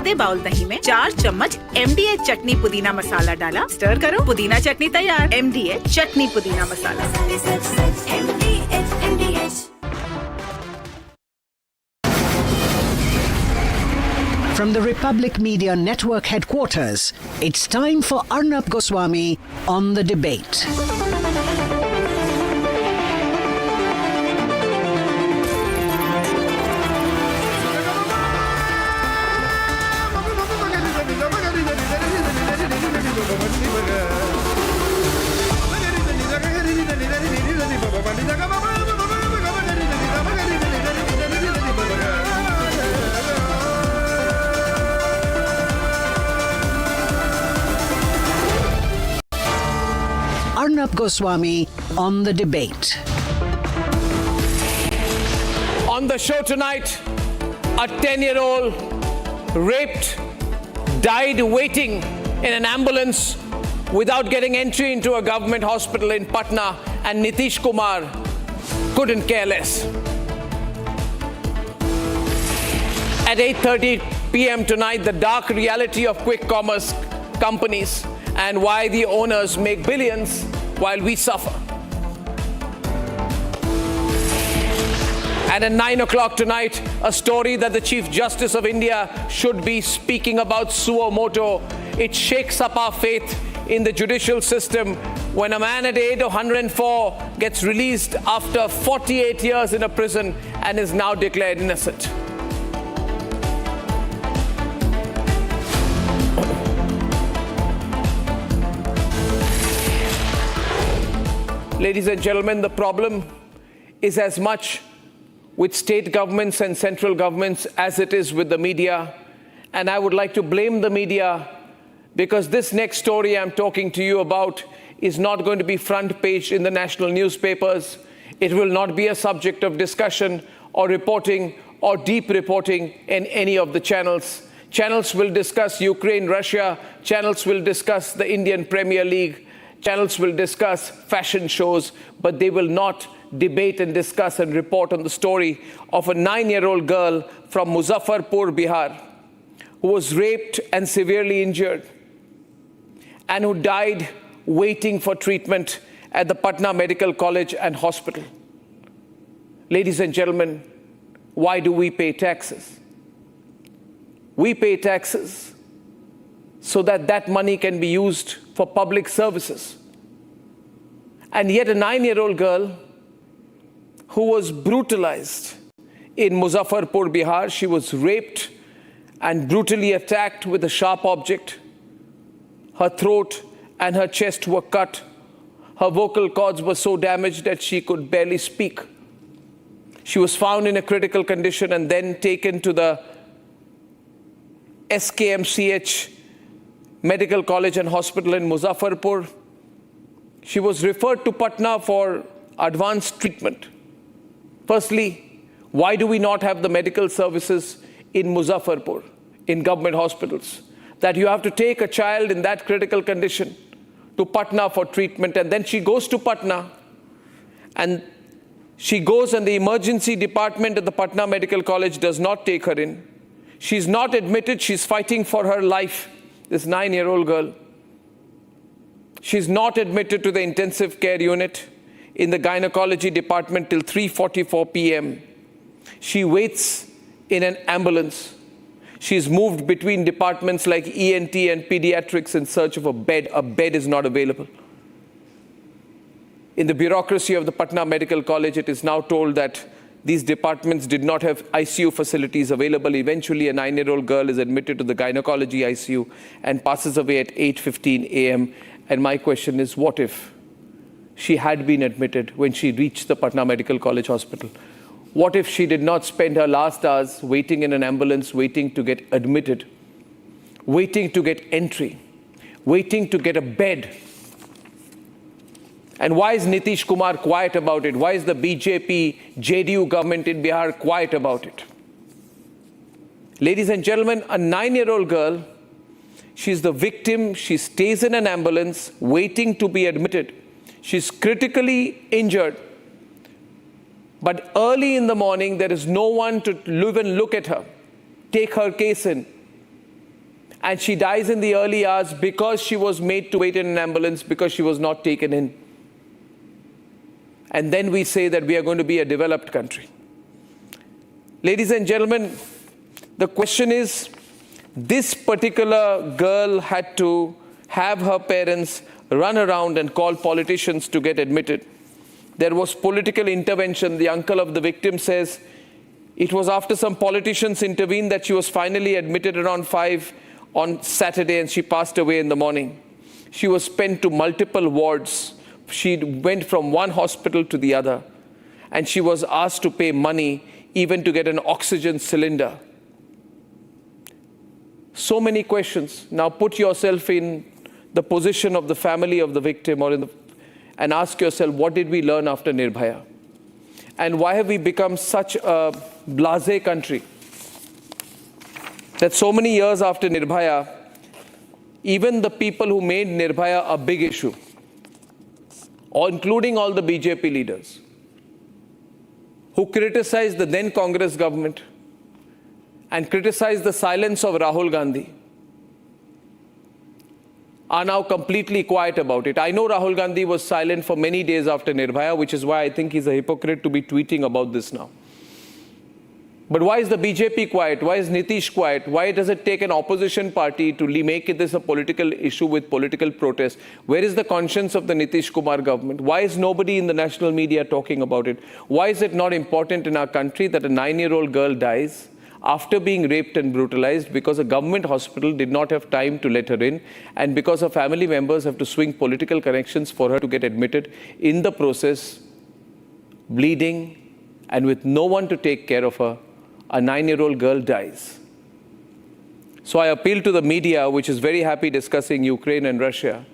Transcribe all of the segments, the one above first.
आधे बाउल दही में 4 चम्मच MDH चटनी पुदीना मसाला डाला, स्टर करो, पुदीना चटनी तैयार। MDH चटनी पुदीना मसाला। From the Republic Media Network headquarters, it's time for Arnab Goswami on the debate. Arnab Goswami on the debate. On the show tonight, a 10-year-old raped, died waiting in an ambulance without getting entry into a government hospital in Patna, and Nitish Kumar couldn't care less. At 8:30 p.m. tonight, the dark reality of quick commerce companies and why the owners make billions while we suffer. And at 9 o'clock tonight, a story that the Chief Justice of India should be speaking about suo moto. It shakes up our faith in the judicial system when a man at the age of 104 gets released after 48 years in a prison and is now declared innocent. Ladies and gentlemen, the problem is as much with state governments and central governments as it is with the media. And I would like to blame the media because this next story I'm talking to you about is not going to be front page in the national newspapers. It will not be a subject of discussion or reporting or deep reporting in any of the channels. Channels will discuss Ukraine, Russia. Channels will discuss the Indian Premier League. Channels will discuss fashion shows, but they will not debate and discuss and report on the story of a 9-year-old girl from Muzaffarpur, Bihar, who was raped and severely injured and who died waiting for treatment at the Patna Medical College and Hospital. Ladies and gentlemen, why do we pay taxes? We pay taxes so that that money can be used for public services. And yet a 9-year-old girl who was brutalized in Muzaffarpur, Bihar, she was raped and brutally attacked with a sharp object. Her throat and her chest were cut. Her vocal cords were so damaged that she could barely speak. She was found in a critical condition and then taken to the SKMCH Medical College and Hospital in Muzaffarpur. She was referred to Patna for advanced treatment. Firstly, why do we not have the medical services in Muzaffarpur, in government hospitals? That you have to take a child in that critical condition to Patna for treatment, and then she goes to Patna, and she goes and the emergency department at the Patna Medical College does not take her in. She's not admitted, she's fighting for her life. This 9-year-old girl. She's not admitted to the intensive care unit in the gynecology department till 3:44 p.m. She waits in an ambulance. She's moved between departments like ENT and pediatrics in search of a bed. A bed is not available. In the bureaucracy of the Patna Medical College, it is now told that these departments did not have ICU facilities available. Eventually, a 9-year-old girl is admitted to the gynecology ICU and passes away at 8:15 a.m. And my question is, what if she had been admitted when she reached the Patna Medical College Hospital? What if she did not spend her last hours waiting in an ambulance, waiting to get admitted, waiting to get entry, waiting to get a bed? And why is Nitish Kumar quiet about it? Why is the BJP, JDU government in Bihar quiet about it? Ladies and gentlemen, a 9-year-old girl, she's the victim. She stays in an ambulance waiting to be admitted. She's critically injured. But early in the morning, there is no one to even look at her, take her case in. and she dies in the early hours because she was made to wait in an ambulance because she was not taken in. And then we say that we are going to be a developed country. Ladies and gentlemen, the question is, this particular girl had to have her parents run around and call politicians to get admitted. There was political intervention. The uncle of the victim says it was after some politicians intervened that she was finally admitted around 5 on Saturday, and she passed away in the morning. She was sent to multiple wards. She went from one hospital to the other, and she was asked to pay money even to get an oxygen cylinder. So many questions. Now put yourself in the position of the family of the victim and ask yourself, what did we learn after Nirbhaya? And why have we become such a blasé country that so many years after Nirbhaya, even the people who made Nirbhaya a big issue, including all the BJP leaders, who criticized the then Congress government and criticized the silence of Rahul Gandhi, are now completely quiet about it. I know Rahul Gandhi was silent for many days after Nirbhaya, which is why I think he's a hypocrite to be tweeting about this now. But why is the BJP quiet? Why is Nitish quiet? Why does it take an opposition party to make this a political issue with political protest? Where is the conscience of the Nitish Kumar government? Why is nobody in the national media talking about it? Why is it not important in our country that a 9-year-old girl dies after being raped and brutalized because a government hospital did not have time to let her in, and because her family members have to swing political connections for her to get admitted? In the process, bleeding and with no one to take care of her, a 9-year-old girl dies. So I appeal to the media, which is very happy discussing Ukraine and Russia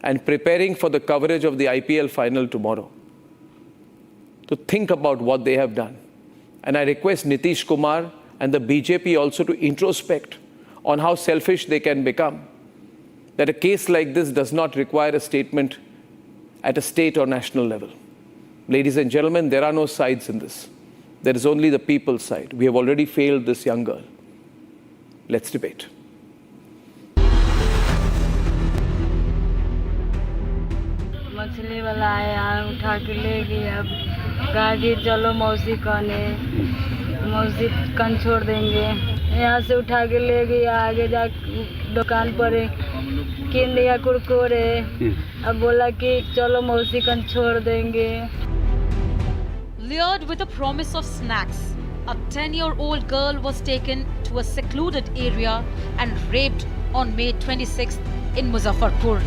and preparing for the coverage of the IPL final tomorrow, to think about what they have done. And I request Nitish Kumar and the BJP also to introspect on how selfish they can become. That a case like this does not require a statement at a state or national level. Ladies and gentlemen, there are no sides in this. There is only the people's side. We have already failed this young girl. Let's debate. मछली वाला आया, उठा के ले गया, कहा कि चलो मौसी कहने, मौसी कन छोड़ देंगे। यहाँ से उठा के ले गया, आगे जा दुकान पर किन दिया कुरकुरे, अब बोला कि चलो मौसी कन छोड़ देंगे। Lured with the promise of snacks, a 10-year-old girl was taken to a secluded area and raped on May 26th in Muzaffarpur.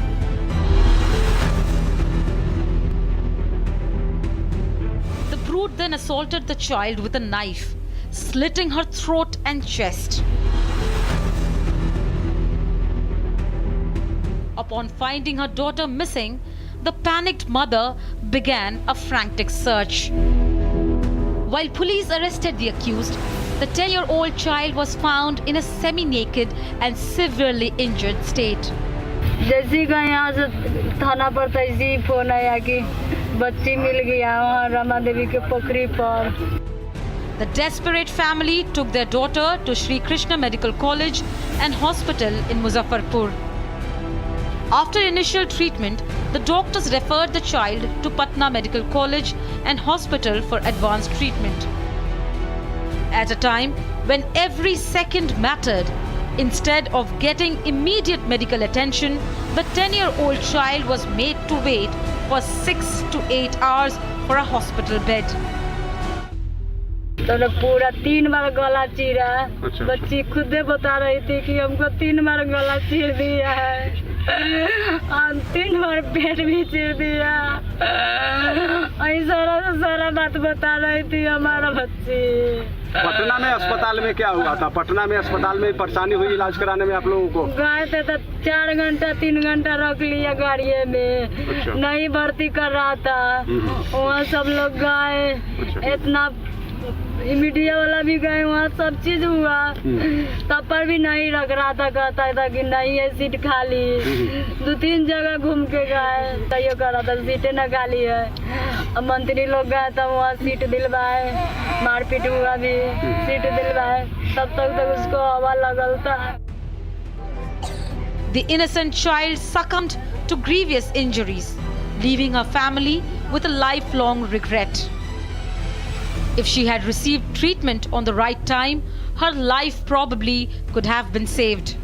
The brute then assaulted the child with a knife, slitting her throat and chest. Upon finding her daughter missing, the panicked mother began a frantic search. While police arrested the accused, the 10-year-old child was found in a semi-naked and severely injured state. जैसी का यहाँ से थाना पर तैसी phone आया कि बच्ची मिल गया वहाँ रमा देवी के पोखरी पर। The desperate family took their daughter to Sri Krishna Medical College and Hospital in Muzaffarpur. After initial treatment, the doctors referred the child to Patna Medical College and Hospital for advanced treatment. At a time when every second mattered, instead of getting immediate medical attention, the 10-year-old child was made to wait for 6 to 8 hours for a hospital bed. तो पूरा 3 बार गला चीरा। बच्ची खुद बता रही थी कि हमको 3 बार गला चीर दिया है और 3 बार पेट भी चीर दिया। सारा बात बता रही थी हमारा बच्ची। पटना में अस्पताल में क्या हुआ था? पटना में अस्पताल में परेशानी हुई इलाज कराने में आप लोगों को? गए थे तो 4 घंटा 3 घंटा रख लिया गाड़ी में। नहीं भर्ती कर रहा था। वहाँ सब लोग गए, इतना मीडिया वाला भी गए, वहाँ सब चीज हुआ, तब पर भी नहीं रख रहा था। कहता था कि नहीं है सीट खाली। 2-3 जगह घूम के गए, तैयो कर रहा था सीटें न खाली है। अब मंत्री लोग गए तब वहाँ सीट दिलवाए, मारपीट हुआ भी, सीट दिलवाए, तब तक उसको हवा लगल था। The innocent child succumbed to grievous injuries, leaving her family with a lifelong regret. If she had received treatment on the right time, her life probably could have been saved.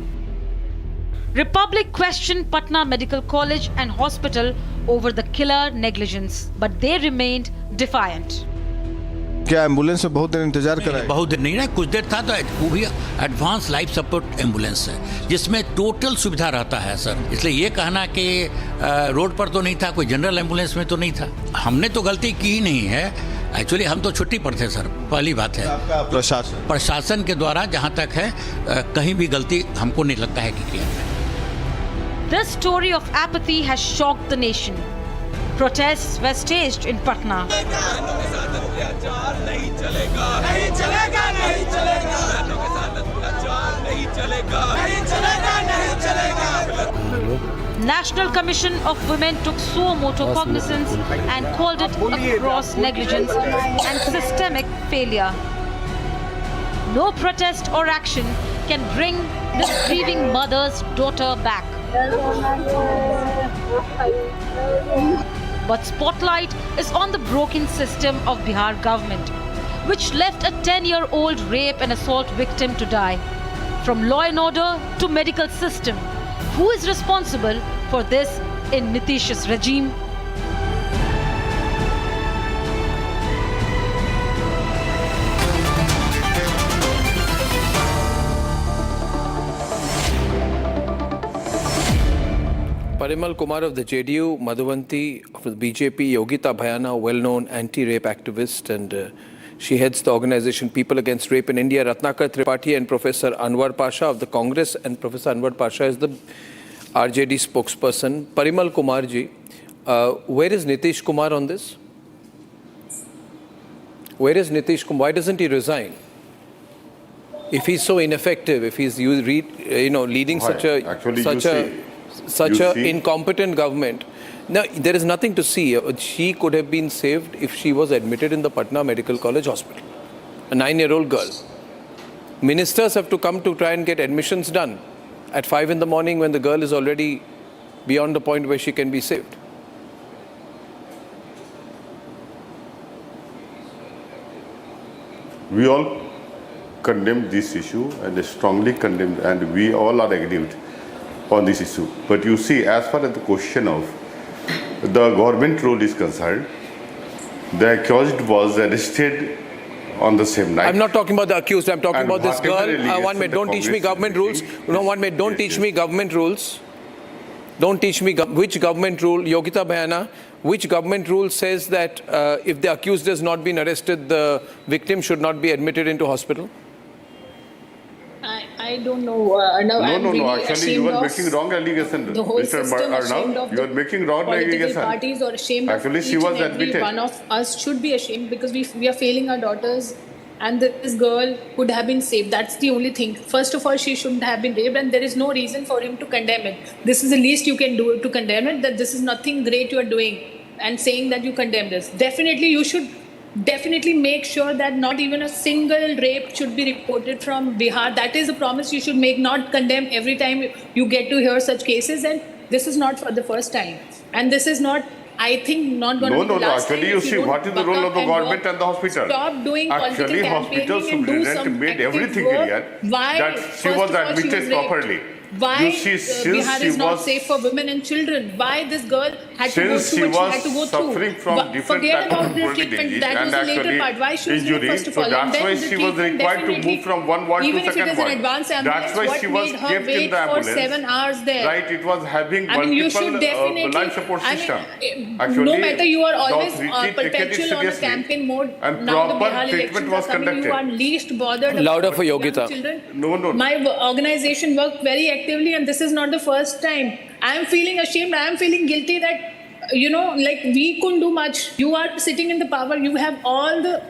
Republic questioned Patna Medical College and Hospital over the killer negligence, but they remained defiant. क्या ambulance में बहुत देर इंतजार कराए? बहुत देर नहीं ना, कुछ देर था तो वो भी एडवांस लाइफ सपोर्ट एम्बुलेंस है जिसमें टोटल सुविधा रहता है सर। इसलिए ये कहना कि रोड पर तो नहीं था, कोई जनरल एम्बुलेंस में तो नहीं था, हमने तो गलती की ही नहीं है। एक्चुअली हम तो छुट्टी पर थे सर, पहली बात है। प्रशासन के द्वारा जहाँ तक है कहीं भी गलती हमको नहीं लगता है कि किया है। This story of apathy has shocked the nation. Protests were staged in Patna. National Commission of Women took suo motu cognizance and called it a gross negligence and systemic failure. No protest or action can bring this grieving mother's daughter back. But spotlight is on the broken system of Bihar government, which left a 10-year-old rape and assault victim to die. From law and order to medical system, who is responsible for this in Nitish's regime? Parimal Kumar of the JDU, Madhuvanti of the BJP, Yogita Bhayana, well-known anti-rape activist, and she heads the organization People Against Rape in India, Ratnakar Tripathi, and Professor Anwar Pasha of the Congress, and Professor Anwar Pasha is the RJD spokesperson. Parimal Kumar ji, where is Nitish Kumar on this? Where is Nitish Kumar? Why doesn't he resign? If he's so ineffective, if he's leading such a incompetent government. Now, there is nothing to see. She could have been saved if she was admitted in the Patna Medical College Hospital. A 9-year-old girl. Ministers have to come to try and get admissions done at 5 in the morning when the girl is already beyond the point where she can be saved. We all condemn this issue and strongly condemn, and we all are aggrieved on this issue. But you see, as far as the question of the government role is concerned, the accused was arrested on the same night. I'm not talking about the accused, I'm talking about this girl. One minute, don't teach me government rules. No, 1 minute, don't teach me government rules. Don't teach me which government rule, Yogita Bhayana, which government rule says that if the accused has not been arrested, the victim should not be admitted into hospital? I don't know. Arnab, no. Actually, you are making wrong allegation, the whole Mr. system Arnab. You are making wrong allegation. Parties are ashamed. Actually, of she each was and every admitted. one of us should be ashamed because we are failing our daughters, and this girl could have been saved. That's the only thing. First of all, she shouldn't have been raped, and there is no reason for him to condemn it. This is the least you can do to condemn it. That this is nothing great you are doing, and saying that you condemn this. Definitely, you should. Definitely make sure that not even a single rape should be reported from Bihar. That is a promise you should make, not condemn every time you get to hear such cases. And this is not for the first time. And this is not, I think, not going to be the last time. Actually, you see, what is the role of the government and the hospital? Stop doing actually, hospital superintendent made everything clear that she was admitted properly. Why Bihar is not safe for women and children? Why this girl had to go through what she had to go through? Suffering from different Forget types about of the treatment. That was the later part. Why she was late, first of all? So that's why she was required to move from one ward to second ward. Even if it is an advanced ambulance, what made her wait for 7 hours there? Right, it was having you should multiple definitely, life support system. Actually, no matter, you are always perpetual on a campaign mode. And now the proper Bihar treatment elections was are coming. You are least bothered Louder about for Yogita. children. No. My organization worked very actively, and this is not the first time. I am feeling ashamed. I am feeling guilty that, we couldn't do much. You are sitting in the power. You have all the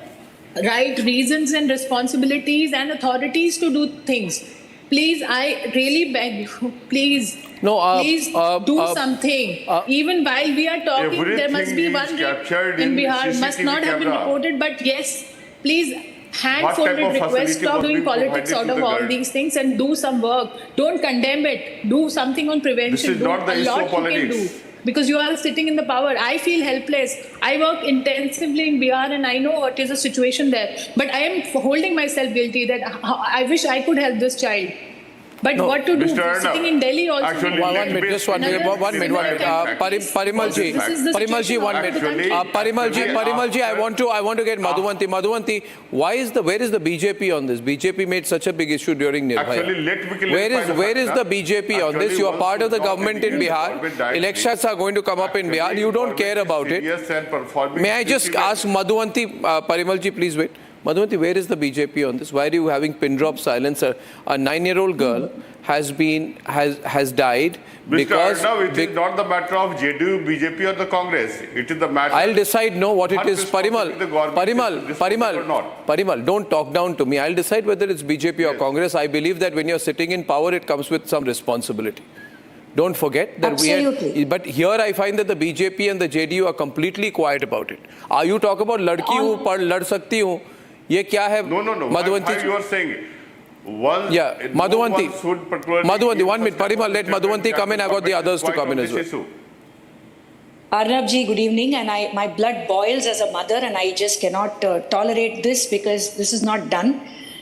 right reasons and responsibilities and authorities to do things. Please, I really beg you, please do something. Even while we are talking, there must be one rape in Bihar, must not have been reported, but yes, please hand-folded request. Stop doing politics out of all these things and do some work. Don't condemn it. Do something on prevention. This is not the issue of politics. Because you are sitting in the power. I feel helpless. I work intensively in Bihar and I know what is the situation there. But I am holding myself guilty that I wish I could help this child. But No, what to do? Mr. Arnab, Sitting in Delhi also. actually, One let minute, me- just one minute. Parimal ji, This is the Parimal ji, situation 1 of minute. the country. Parimal ji, I want to get Madhuvanti, where is the BJP on this? BJP made such a big issue during Nirbhaya. Actually, let me clarify Where is the fact, BJP on this? actually, You are once part of the you talk government in against Bihar. government directly, Elections are going to come up in Bihar. You don't care about it. Yes, and performing May I just specific- ask Madhuvanti, Parimal ji, please wait. Madhuvanti, where is the BJP on this? Why are you having pin drop silence? A 9-year-old girl has died because... Mr. Arnab, it is not the matter of JDU, BJP or the Congress. It is the matter... I'll decide what it is. Responsibility of the government is responsible or not. Parimal, don't talk down to me. I'll decide whether it's BJP or Congress. I believe that when you're sitting in power, it comes with some responsibility. Don't forget that but here I find that the BJP and the JDU are completely quiet about it. Are you talk about ladki hu, pad lad sakti hu? Ye kya hai? No. Madhuvanti, You are saying... One, yeah, no Madhuvanti. one should particularly Madhuvanti, give 1 minute. such Parimal, let Madhuvanti come in. I got the others to quite come in on as this well. issue. Arnab ji, good evening, and my blood boils as a mother, and I just cannot tolerate this because this is not done.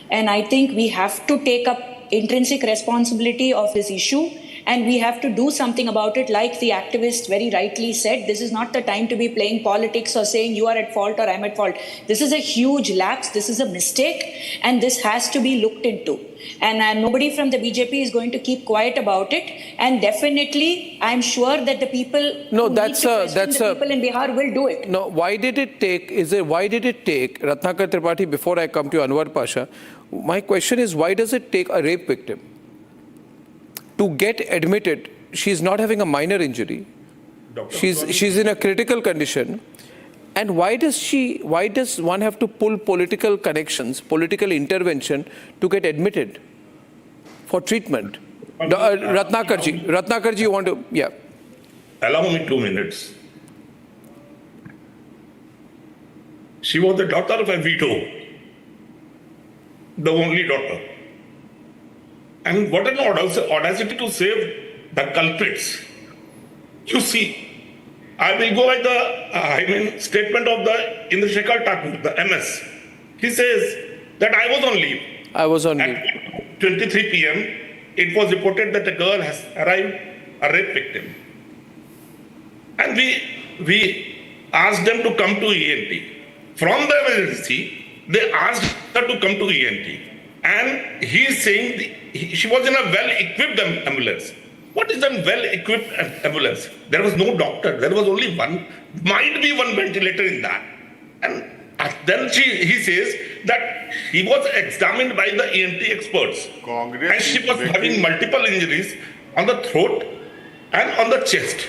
And I think we have to take up intrinsic responsibility of this issue, and we have to do something about it. Like the activist very rightly said, this is not the time to be playing politics or saying you are at fault or I'm at fault. This is a huge lapse, this is a mistake, and this has to be looked into. And nobody from the BJP is going to keep quiet about it. And definitely, I'm sure that the people No, who that's need to a- question the people in Bihar will do it. No, why did it take Ratnakar Tripathi, before I come to Anwar Pasha, my question is, why does it take a rape victim to get admitted? She's not having a minor injury. She's in a critical condition. And why does one have to pull political connections, political intervention to get admitted for treatment? Ratnakarji, you want to, yeah. Allow me 2 minutes. She was the daughter of a widow, the only daughter. And what an audacity to save the culprits. You see, I will go by the statement of the Indrashekar Thakur, the MS. He says that I was on leave. At 23 p.m., it was reported that a girl has arrived, a rape victim. And we asked them to come to ENT. From the emergency, they asked her to come to ENT. And he is saying she was in a well-equipped ambulance. What is a well-equipped ambulance? There was no doctor. There was only one, might be one ventilator in that. And then he says that he was examined by the ENT experts. And she was having multiple injuries on the throat and on the chest.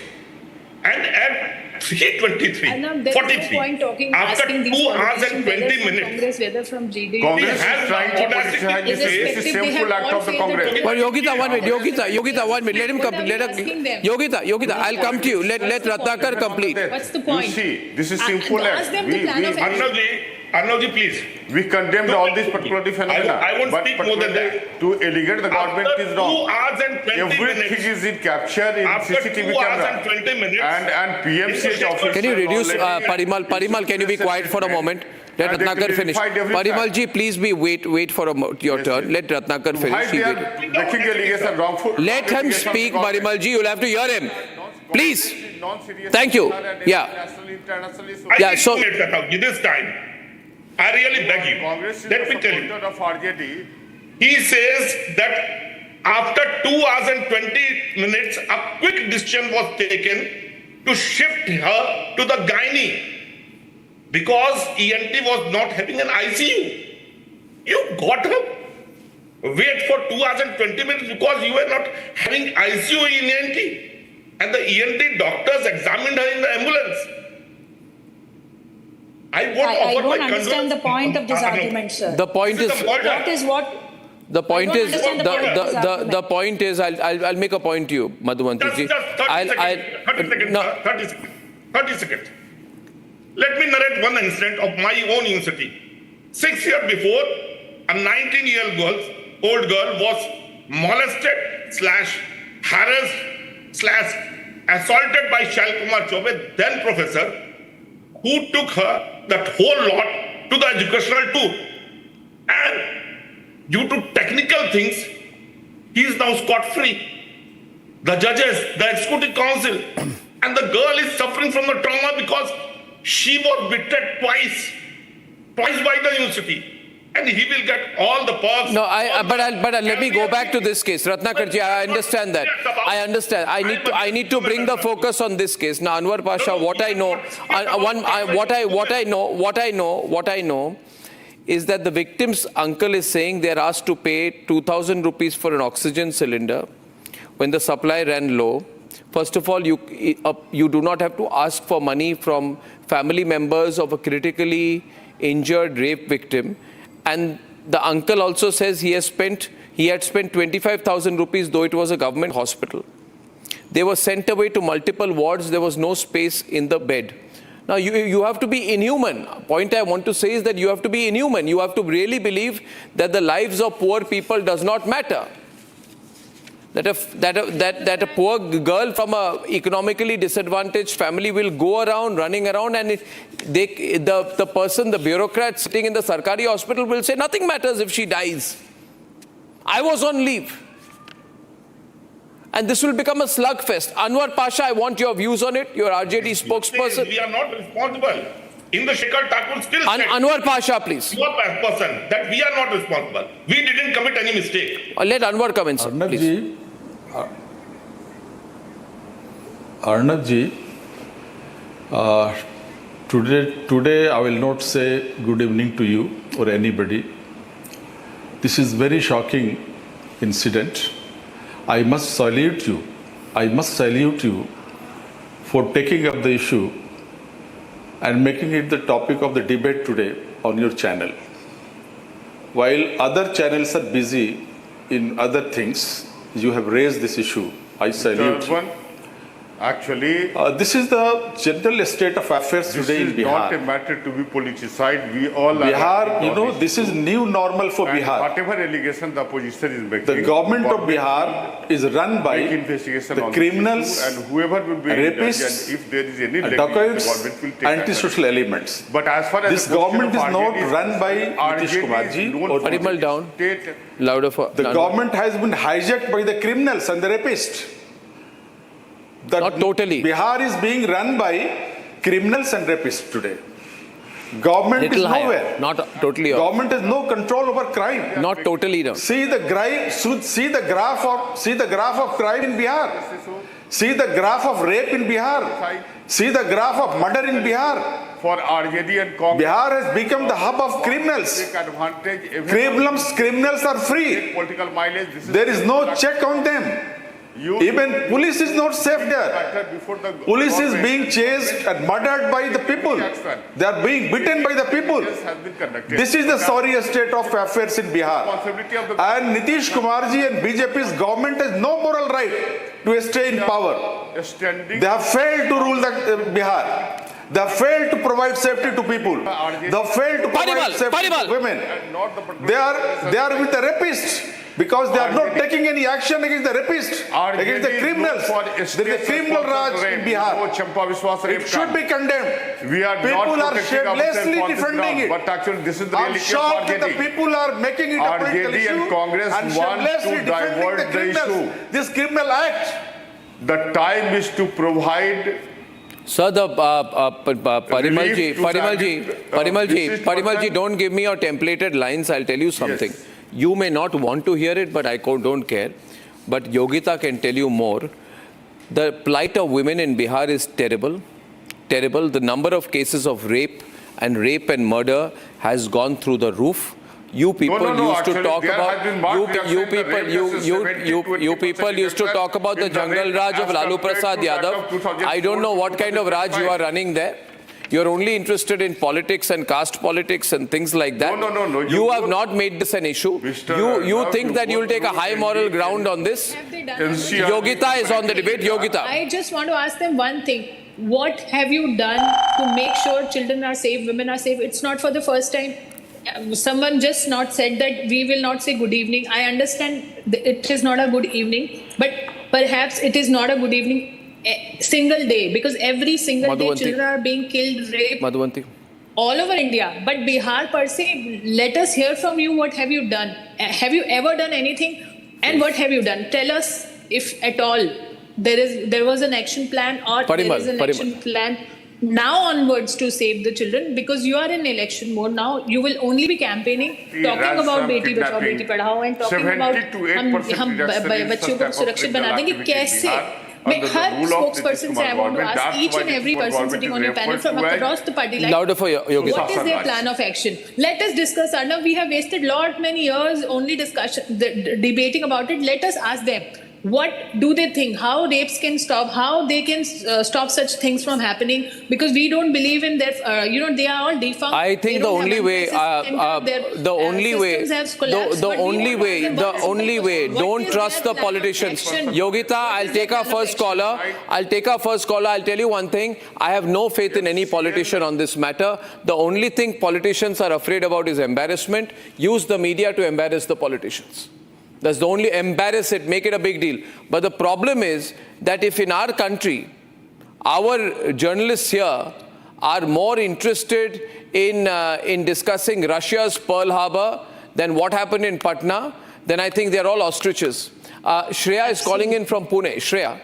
And at 3:23, 43, after 2 hours and 20 minutes, Congress, whether from JDU, Congress is trying to politicize this is shameful act of the Congress. But Yogita, 1 minute. Yogita, 1 minute. Let him complete. Yogita, I'll come to you. Let Ratnakar complete. What's the point? You see, this is simple Ask act. them to plan of Arnavji, please. We condemned all these particular phenomena. I won't speak more than that. To allegate the government is wrong. After 2 hours and 20 Everything minutes. is in capture in After CCTV 2 hours camera. and 20 minutes. And PMCH officers. Can you reduce, already- Parimal, can you be quiet for a moment? Let And they Ratnakar finish. clarified every Parimal fact. ji, please wait for your turn. Let Ratnakar Why finish. they He are wait. making allegation wrongful? Let him allegation speak, of government. Parimal ji. You'll have to hear him. Please. Non-serious Thank you. and Yeah. nationally, internationally, so- Yeah, so- This time, I really beg you. Congress is Let the me tell you. supporter of RJD. He says that after 2 hours and 20 minutes, a quick decision was taken to shift her to the gynae because ENT was not having an ICU. You got her. Wait for 2 hours and 20 minutes because you were not having ICU in ENT. And the ENT doctors examined her in the ambulance. I don't understand the point of this argument, sir. The point is, The point is, the point is, I'll make a point to you, Madhuvanti ji. Just 30 seconds. Let me narrate one incident of my own university. 6 years before, a 19-year-old girl was molested / harassed / assaulted by Shal Kumar Chobe, then professor, who took her, that whole lot, to the educational tour. And due to technical things, he is now scot-free. The judges, the executive council, and the girl is suffering from the trauma because she was betrayed twice by the university. And he will get all the perks. No, but let me go back to this case. Ratnakarji, I understand that. I understand. I need to bring the focus on this case. Now, Anwar Pasha, what I know is that the victim's uncle is saying they are asked to pay 2,000 rupees for an oxygen cylinder when the supply ran low. First of all, you do not have to ask for money from family members of a critically injured rape victim. And the uncle also says he had spent 25,000 rupees, though it was a government hospital. They were sent away to multiple wards. There was no space in the bed. Now, you have to be inhuman. Point I want to say is that you have to be inhuman. You have to really believe that the lives of poor people does not matter. That a poor girl from a economically disadvantaged family will go around, running around, and the person, the bureaucrat sitting in the Sarkari hospital will say, nothing matters if she dies. I was on leave. And this will become a slugfest. Anwar Pasha, I want your views on it. Your RJD spokesperson. We are not responsible. In the Shekhar Thakur still said, Anwar Pasha, please. You are person that we are not responsible. We didn't commit any mistake. Let Anwar come in, sir. Arnab ji, today I will not say good evening to you or anybody. This is very shocking incident. I must salute you. I must salute you for taking up the issue and making it the topic of the debate today on your channel. While other channels are busy in other things, you have raised this issue. I salute you. Actually, this is the general state of affairs today in Bihar. This is not a matter to be politicized. We all Bihar, this is new normal for Bihar. Whatever allegation the opposition is making, the government of Bihar is run by the criminals, and whoever will be rapists, and if there is any dacoits, the government will take anti-social elements. But as far as this government is not run by Nitish Kumar ji or Parimal down. Louder for the government has been hijacked by the criminals and the rapists. Not totally. Bihar is being run by criminals and rapists today. Government is nowhere. Not totally. Government has no control over crime. Not totally. No. See the graph of crime in Bihar. See the graph of rape in Bihar. See the graph of murder in Bihar. For RJD and Congress, Bihar has become the hub of criminals. Criminals are free. Political mileage. There is no check on them. Even police is not safe there. Police is being chased and murdered by the people. They are being beaten by the people. This is the sorry state of affairs in Bihar. And Nitish Kumar ji and BJP's government has no moral right to stay in power. They have failed to rule Bihar. They have failed to provide safety to people. They have failed to provide safety to women. They are with the rapists. Because they are not taking any action against the rapists, against the criminals. There is a criminal raj in Bihar. It should be condemned. People are shamelessly defending it. But actually, this is the I'm shocked that the people are making it a political issue and Congress and want shamelessly to defending divert the the criminals. issue. This criminal act. The time is to provide. Sir, the Parimalji, don't give me your templated lines. I'll tell you something. Yes. You may not want to hear it, but I don't care. But Yogita can tell you more. The plight of women in Bihar is terrible. Terrible. The number of cases of rape and murder has gone through the roof. You people used to talk about the jungle Raj of Lalu Prasad Yadav. I don't know what kind of Raj you are running there. You're only interested in politics and caste politics and things like that. No. You have not made this an issue. You think that you'll take a high moral ground on this? Yogita is on the debate. Yogita. I just want to ask them one thing. What have you done to make sure children are safe, women are safe? It's not for the first time. someone just not said that we will not say good evening. I understand it is not a good evening, but perhaps it is not a good evening single day, because every single day children are being killed, raped. All over India. But Bihar per se, let us hear from you. What have you done? Have you ever done anything? And what have you done? Tell us, if at all there was an action plan, or there is an action plan now onwards to save the children, because you are in election mode now. You will only be campaigning, talking about Beti Bachao Beti Padhao and talking about हम बच्चों को सुरक्षित बना देंगे कैसे. हर spokesperson से I want to ask each and every person sitting on your panel from across the party line, what is their plan of action? Let us discuss. Arnab, we have wasted many years only debating about it. Let us ask them. What do they think? How rapes can stop? How they can stop such things from happening? Because we don't believe in their, they are all defunct. I think the only way, don't trust the politicians. Yogita, I'll take our first caller. I'll tell you one thing. I have no faith in any politician on this matter. The only thing politicians are afraid about is embarrassment. Use the media to embarrass the politicians. That's the only, embarrass it, make it a big deal. But the problem is that if in our country, our journalists here are more interested in discussing Russia's Pearl Harbor than what happened in Patna, then I think they're all ostriches. Shreya is calling in from Pune. Shreya.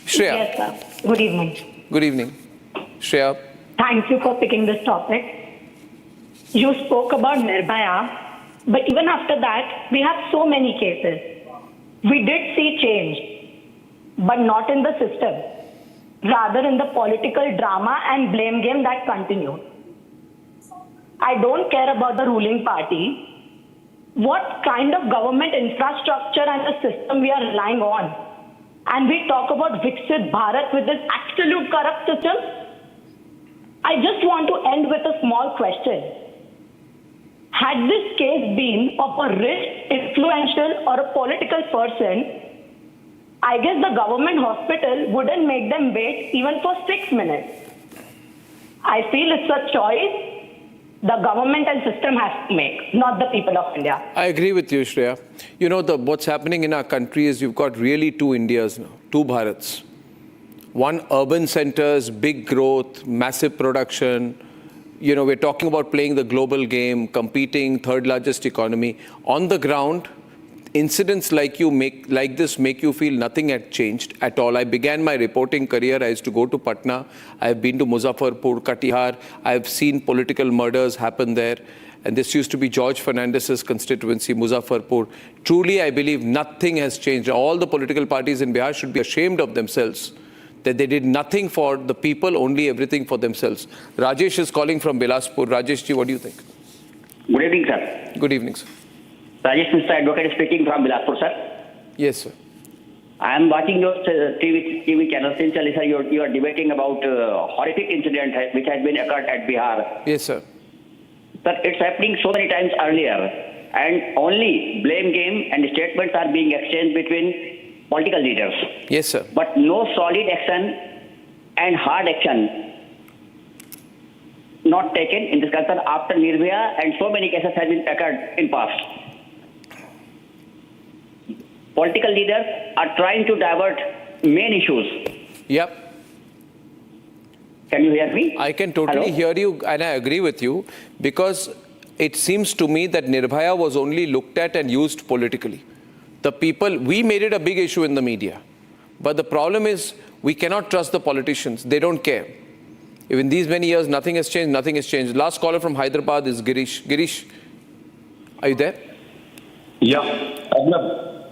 Yes, sir. Good evening. Good evening. Shreya. Thank you for picking this topic. You spoke about Nirbhaya. But even after that, we have so many cases. We did see change, but not in the system, rather in the political drama and blame game that continued. I don't care about the ruling party. What kind of government infrastructure and the system we are relying on? And we talk about Viksit Bharat with this absolute corrupt system. I just want to end with a small question. Had this case been of a rich, influential or a political person, I guess the government hospital wouldn't make them wait even for 6 minutes. I feel it's a choice the government and system has to make, not the people of India. I agree with you, Shreya. You know, what's happening in our country is you've got really two Indias now, two Bharats. One, urban centers, big growth, massive production. You know, we're talking about playing the global game, competing, third largest economy. On the ground, incidents like this make you feel nothing had changed at all. I began my reporting career. I used to go to Patna. I've been to Muzaffarpur, Katihar. I've seen political murders happen there. And this used to be George Fernandez's constituency, Muzaffarpur. Truly, I believe nothing has changed. All the political parties in Bihar should be ashamed of themselves that they did nothing for the people, only everything for themselves. Rajesh is calling from Bilaspur. Rajesh ji, what do you think? Good evening, sir. Good evening, sir. Rajesh Mr. Advocate speaking from Bilaspur, sir. Yes, sir. I am watching your TV channel since sir, you are debating about horrific incident which has been occurred at Bihar. Yes, sir. Sir, it's happening so many times earlier, and only blame game and statements are being exchanged between political leaders. Yes, sir. But no solid action and hard action not taken in this concern after Nirbhaya, and so many cases have been occurred in past. Political leaders are trying to divert main issues. Yep. Can you hear me? I can totally hear you, and I agree with you, because it seems to me that Nirbhaya was only looked at and used politically. The people, we made it a big issue in the media. But the problem is, we cannot trust the politicians. They don't care. In these many years, nothing has changed, nothing has changed. Last caller from Hyderabad is Girish. Girish, are you there? Yeah. Arnab.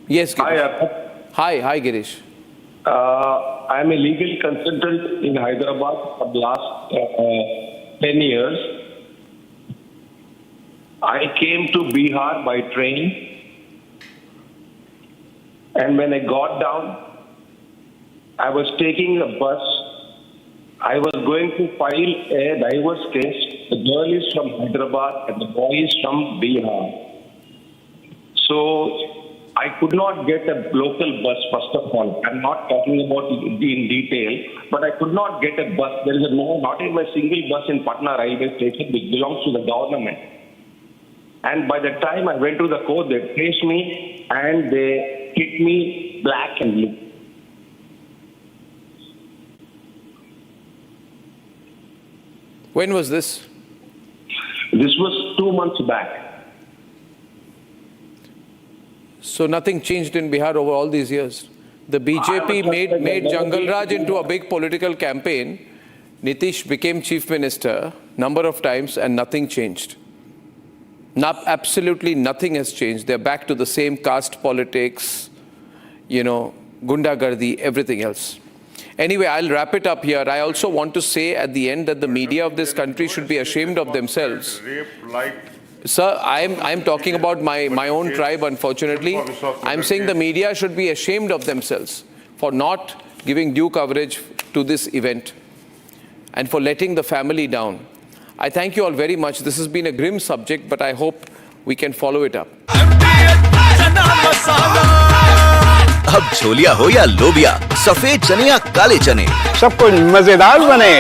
Yes, Girish. Hi, Arnab. Hi, Girish. I am a legal consultant in Hyderabad for the last 10 years. I came to Bihar by train. And when I got down, I was taking a bus. I was going to file a divorce case. The girl is from Hyderabad and the boy is from Bihar. So I could not get a local bus, first of all. I'm not talking about it in detail, but I could not get a bus. There is not even a single bus in Patna railway station which belongs to the government. And by the time I went to the court, they traced me and they hit me black and blue. When was this? This was 2 months back. So nothing changed in Bihar over all these years. The BJP made Jungle Raj into a big political campaign. Nitish became chief minister number of times and nothing changed. Absolutely nothing has changed. They're back to the same caste politics, gundagardi, everything else. Anyway, I'll wrap it up here. I also want to say at the end that the media of this country should be ashamed of themselves. Sir, I'm talking about my own tribe, unfortunately. I'm saying the media should be ashamed of themselves for not giving due coverage to this event and for letting the family down. I thank you all very much. This has been a grim subject, but I hope we can follow it up. अब छोलिया हो या लोबिया, सफेद चने या काले चने, सबको मजेदार बने।